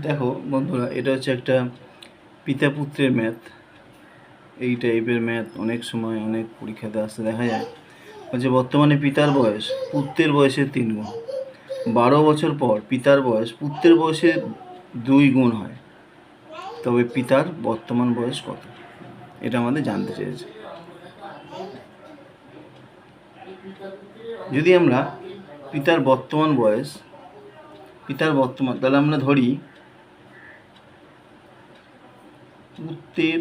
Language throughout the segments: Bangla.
দেখো বন্ধুরা, এটা হচ্ছে একটা পিতা পুত্রের ম্যাথ। এই টাইপের ম্যাথ অনেক সময় অনেক পরীক্ষাতে আসতে দেখা যায়। হচ্ছে বর্তমানে পিতার বয়স পুত্রের বয়সের 3 গুণ। 12 বছর পর পিতার বয়স পুত্রের বয়সের 2 গুণ হয়, তবে পিতার বর্তমান বয়স কত? এটা আমাদের জানতে চেয়েছে। যদি আমরা পিতার বর্তমান তাহলে আমরা ধরি পুত্রের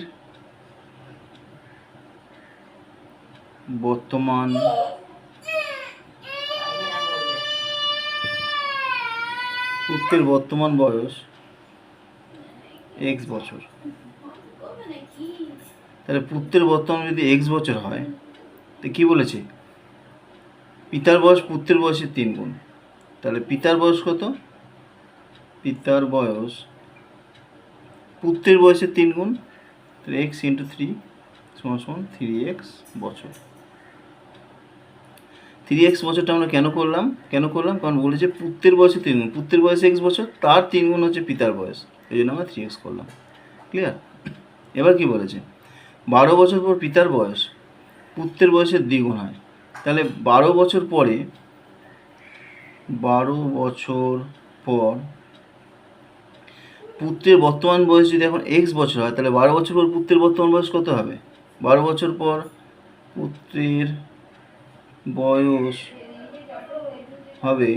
বর্তমান বয়স x বছর। তাহলে পুত্রের বর্তমান যদি x বছর হয়, তো কি বলেছে? পিতার বয়স পুত্রের বয়সের 3 গুণ। তাহলে পিতার বয়স কত? পিতার বয়স পুত্রের বয়সের 3 গুণ। তাহলে x ইন্টু 3 সমান 3x বছর। 3x বছরটা আমরা কেন করলাম? কারণ বলেছে পুত্রের বয়সে 3 গুণ। পুত্রের বয়স x বছর, তার 3 গুণ হচ্ছে পিতার বয়স, এই জন্য আমরা 3x করলাম। ক্লিয়ার? এবার কি বলেছে? 12 বছর পর পিতার বয়স পুত্রের বয়সের দ্বিগুণ হয়। তাহলে 12 বছর পর পুত্রের বর্তমান বয়স যদি এখন x বছর হয়, তাহলে 12 বছর পর পুত্রের বর্তমান বয়স কত হবে? 12 বছর পর পুত্রের বয়স হবে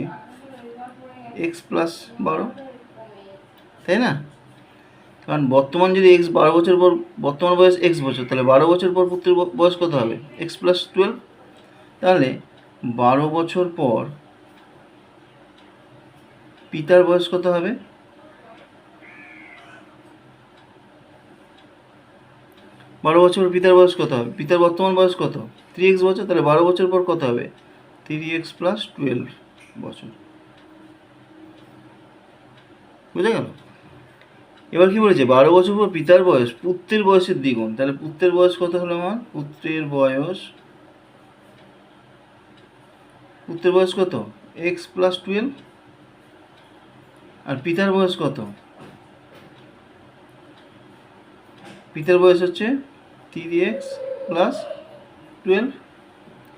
x প্লাস 12, তাই না? কারণ বর্তমান যদি x 12 বছর পর বর্তমান বয়স x বছর, তাহলে 12 বছর পর পুত্রের বয়স কত হবে? x plus 12। তাহলে 12 বছর পর পিতার বয়স কত হবে? 12 বছর পিতার বয়স কত হবে? পিতার বর্তমান বয়স কত? 3x বছর। তাহলে 12 বছর পর কত হবে? 3x প্লাস 12 বছর। বুঝা গেল? এবার কি বলেছে? 12 বছর পর পিতার বয়স পুত্রের বয়সের দ্বিগুণ। তাহলে পুত্রের বয়স কত হলো আমার? পুত্রের বয়স কত? x plus 12। আর পিতার বয়স কত? পিতার বয়স হচ্ছে 3x প্লাস 12।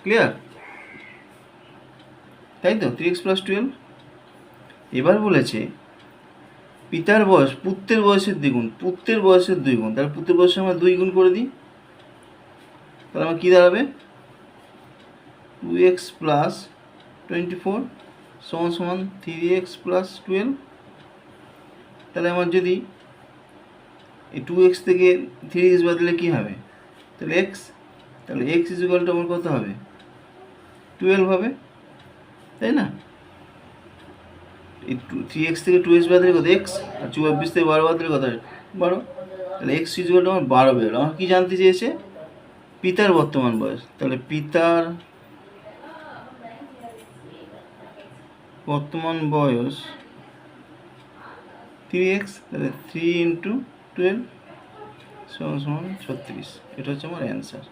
ক্লিয়ার? তাই তো, 3x প্লাস 12। এবার বলেছে পিতার বয়স পুত্রের বয়সের দ্বিগুণ। পুত্রের বয়সের 2 গুণ। তাহলে পুত্রের বয়সে আমরা 2 গুণ করে দিই। তাহলে আমার কী দাঁড়াবে? 2x প্লাস 24 সমান 3x প্লাস 12। তাহলে আমার যদি এই 2x থেকে 3x বাদ দিলে কী হবে? তাহলে x। তাহলে x ইকুয়াল টু আমার কত হবে? 12 হবে, তাই না? এই 3x থেকে 2x বাদ দিলে কত? x। আর 24 থেকে 12 বাদ দিলে কত? 12। তাহলে x ইকুয়াল টু আমার 12 বেরোলো। আমার কী জানতে চেয়েছে? পিতার বর্তমান বয়স। তাহলে পিতার বর্তমান বয়স 3x। তাহলে 3 ইন্টু 12 সমান 36। এটা হচ্ছে আমার অ্যান্সার।